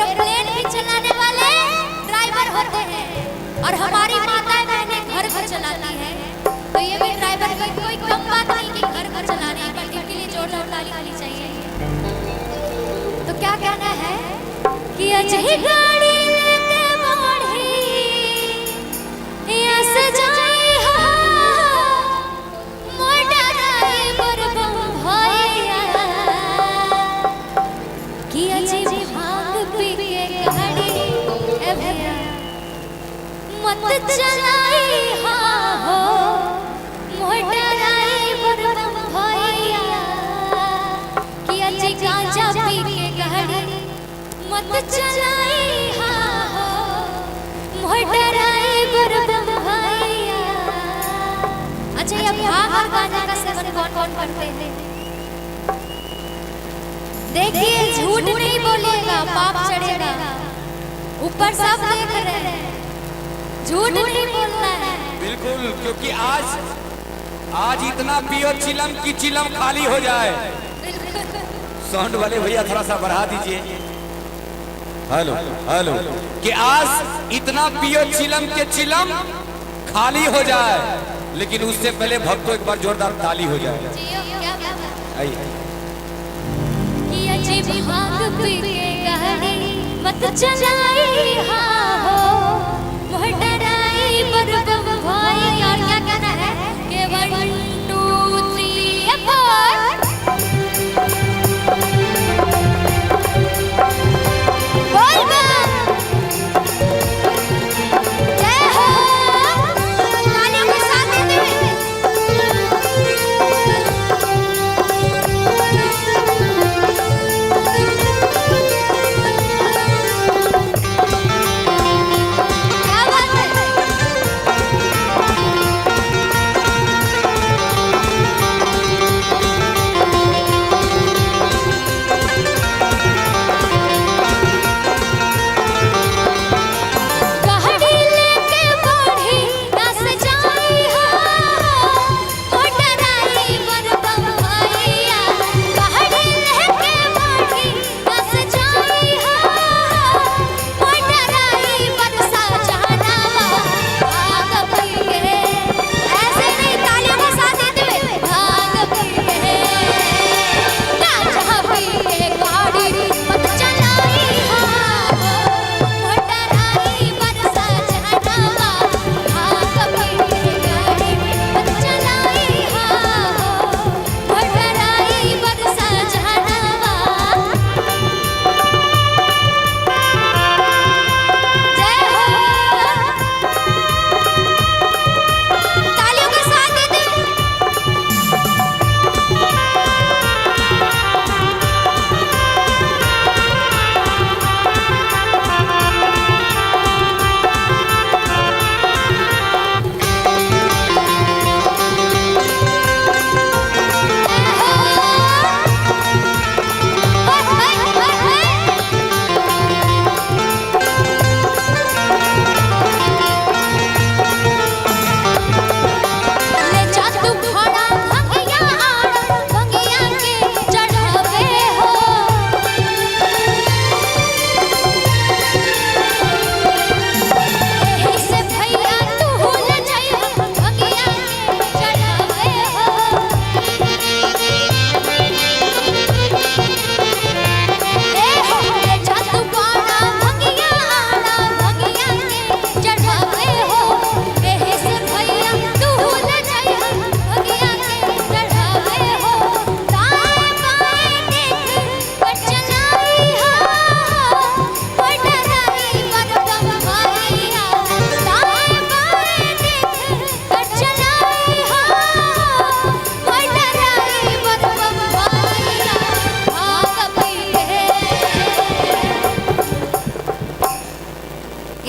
Aeroplane भी चलाने वाले ड्राइवर होते हैं और हमारी माताएं बहनें घर को चलाती हैं। तो ये भी ड्राइवर कोई कम बात नहीं कि घर को चलाने पर इनके लिए जोरदार ताली होनी चाहिए। तो क्या कहना है कि अजही गाड़ी लेके बढ़ी या सजाई हो मोटा ड्राइवर बम भैया कि अजी भांग पी के गाड़ी ए भैया मत चलाई हो मोटा ड्राइवर बम भैया कि अजी गांजा पी के गाड़ी मत चलाई हो मोटा ड्राइवर बम भैया। अच्छा ये भांग और गांजा का सेवन कौन करते हैं? देखिए झूठ नहीं बोलेगा पाप चढ़ेगा, ऊपर सब देख रहे हैं, झूठ नहीं बोलना है। बिल्कुल, क्योंकि आज इतना पियो चिलम की चिलम खाली हो जाए। साउंड वाले भैया थोड़ा सा बढ़ा दीजिए। हेलो हेलो, कि आज इतना पियो चिलम के चिलम खाली हो जाए, लेकिन उससे पहले भक्तों एक बार जोरदार ताली हो जाए। आइए भांग पी के गाड़ी मत चलाई हो मोटा ड्राइवर बम भैया। और क्या कहना है कि 1 2 3 4 बोल बम जय हो तालियों के साथ देते हुए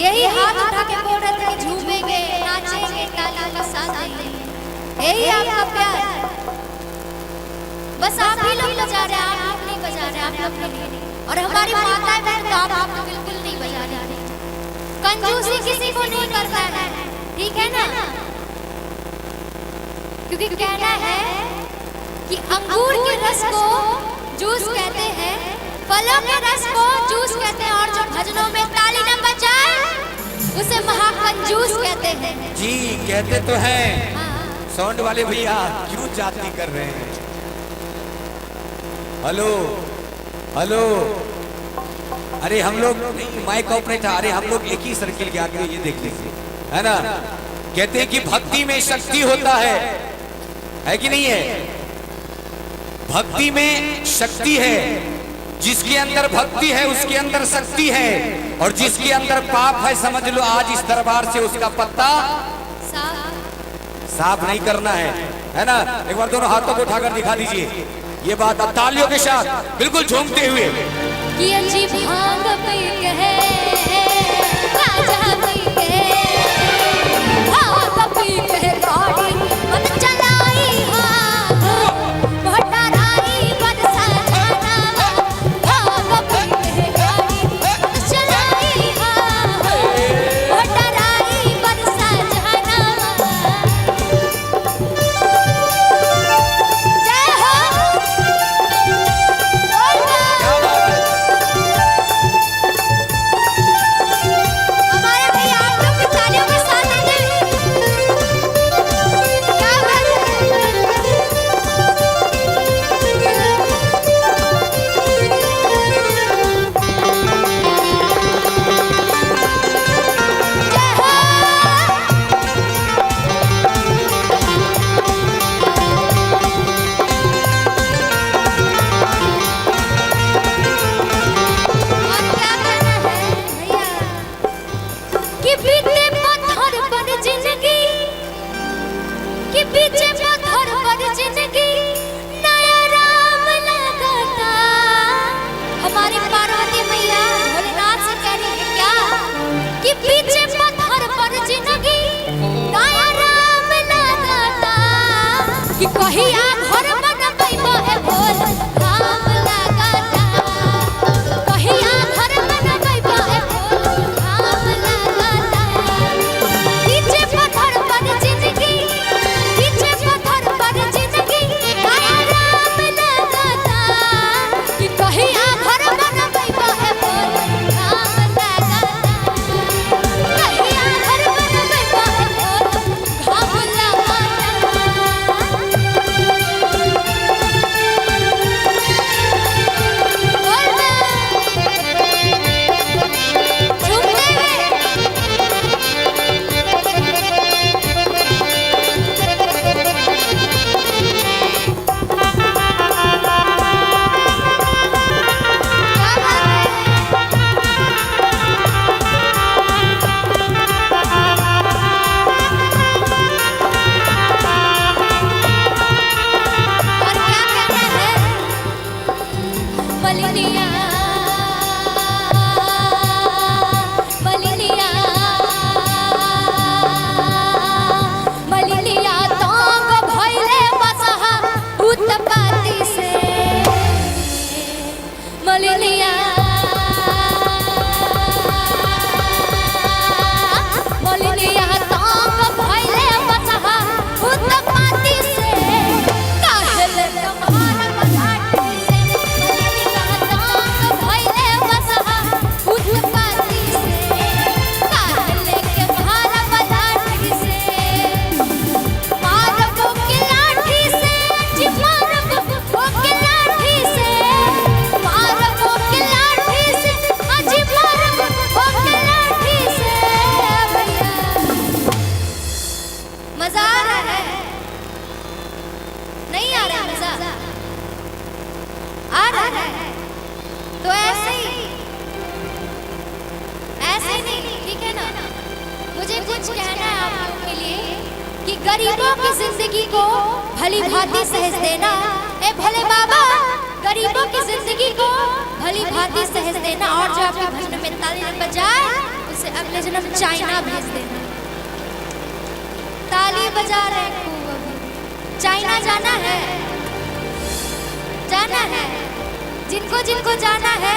यही हाथ उठा के बोल रहे थे कि झूमेंगे नाचेंगे तालियों के साथ देंगे, यही आपका प्यार। बस आप ही लोग बजा रहे हैं, आप लोग नहीं बजा रहे, आप लोग नहीं। और हमारी माताएं बहन तो आप तो बिल्कुल नहीं बजा रहे। कंजूसी किसी को नहीं करता है, ठीक है ना? क्योंकि कहना है कि अंगूर के रस को जूस कहते हैं, फलों के रस को जूस कहते हैं, और जो भजनों में ताली न बजाए उसे महाकंजूस कहते हैं। जी कहते तो हैं। हाँ। साउंड वाले भैया क्यों जाती कर रहे हैं? हेलो हेलो, अरे हम लोग नहीं, माइक ऑपरेटर, अरे हम लोग एक ही सर्किल के आगे, ये देख लीजिए, है ना। कहते हैं कि भक्ति में शक्ति होता है कि नहीं है? भक्ति में शक्ति है, जिसके अंदर भक्ति है उसके अंदर शक्ति है, और जिसके अंदर पाप है समझ लो आज इस दरबार से उसका पत्ता साफ नहीं करना है ना। एक बार दोनों हाथों को उठाकर दिखा दीजिए ये बात, अब तालियों के साथ बिल्कुल झूमते हुए। कि अच्छी भांग पी के राजा पी के भांग पी के गाड़ी मन चलाई भटराई बरसा जाना भांग पी के गाड़ी मन चलाई भटराई बरसा जाना। जय हो हमारे भैया, आप लोग भी तालियों के साथ देंगे। क्या बात है। जय हो। और क्या करना है भैया कि बीते पत्थर पर जिंदगी, कि पीछे पत्थर पर जिंदगी नया राम लगाता। हमारी पार्वती मैया भोलेनाथ से कह रही है क्या कि पीछे पत्थर पर जिंदगी नया राम लगाता। कि कहिया घर बनबैबो ए भोल राम लगाता। कहिया घर बनबैबो ए भोल राम लगाता। पीछे पत्थर पर जिंदगी, पीछे पत्थर पर जिंदगी नया राम लगाता। कि कहिया घर बनबैबो ए भोल राम लगाता। कहिया घर बनबैबो ए भोल राम लगाता। झूमते और क्या कहना है मलिनिया मलिनिया मलिनिया तोंग भइले बसहा उत्पत्ति से। मलिनिया मलिनिया तोंग भइले बसहा उत्पत्ति से। काहेले तुम्हारा बधाई से मलिनिया तोंग भइले बसहा उत्पत्ति से। काहेले के भारा बधाई से मारबो के लाठी से जी मारबो के लाठी से मारबो के लाठी से जी मारबो के लाठी से। भैया मजा आ रहा है नहीं आ रहा मजा आ रहा है तो ऐसे नहीं ठीक है ना। मुझे कुछ कहना है आप लोगों के लिए कि गरीबों की जिंदगी को भली भांति सहज देना। ए भोले बाबा गरीबों की जिंदगी को भली भांति सहज देना, और जो आपके भजन में ताली न बजाए उसे अगले जन्म चाइना भेज देना। ताली बजा रहे हैं खूब अभी। चाइना जाना है, जाना है। जिनको जिनको जाना है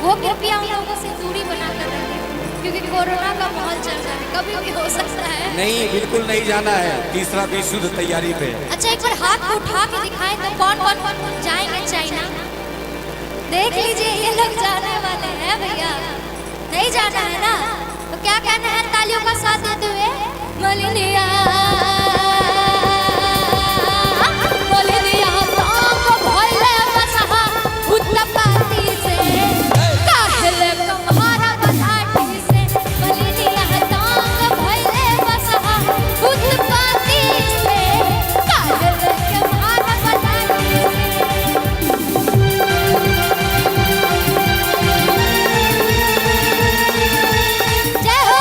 वो कृपया उन लोगों से दूरी बनाकर रखें, क्योंकि कोरोना का माहौल चल रहा है, कभी भी हो सकता है। नहीं बिल्कुल नहीं जाना है, तीसरा विश्व युद्ध तैयारी पे। अच्छा एक बार हाथ को उठा के दिखाएं तो कौन कौन जाएंगे चाइना। देख लीजिए ये लोग जाने वाले हैं भैया। नहीं जाना है ना, तो क्या कहना है तालियों का साथ देते हुए? मलिनिया मलिनिया तांग भइले बसहा उत्तपाती से काहेले कम्हारा बधाटी से। मलिनिया तांग भइले बसहा उत्तपाती से काहेले कम्हारा बधाटी से। जय हो।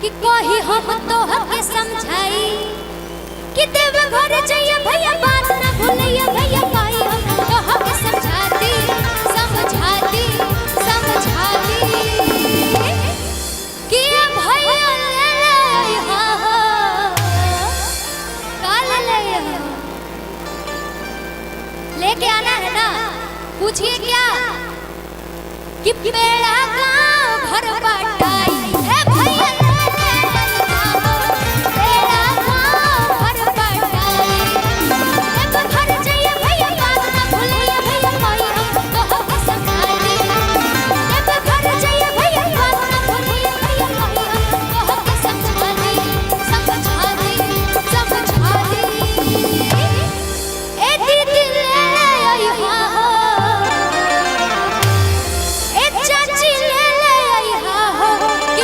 कि कोई हम तो हके समझाई कि देव घर जाइए भैया बात ना भूलिए भैया कोई हम तो हके समझाती समझाती समझाती कि भैया ले ले हाँ काल ले लेके आना है ना। पूछिए क्या कि बेड़ा गाँव घर बटाई है भैया चाची ले ले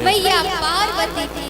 मैया पार्वती की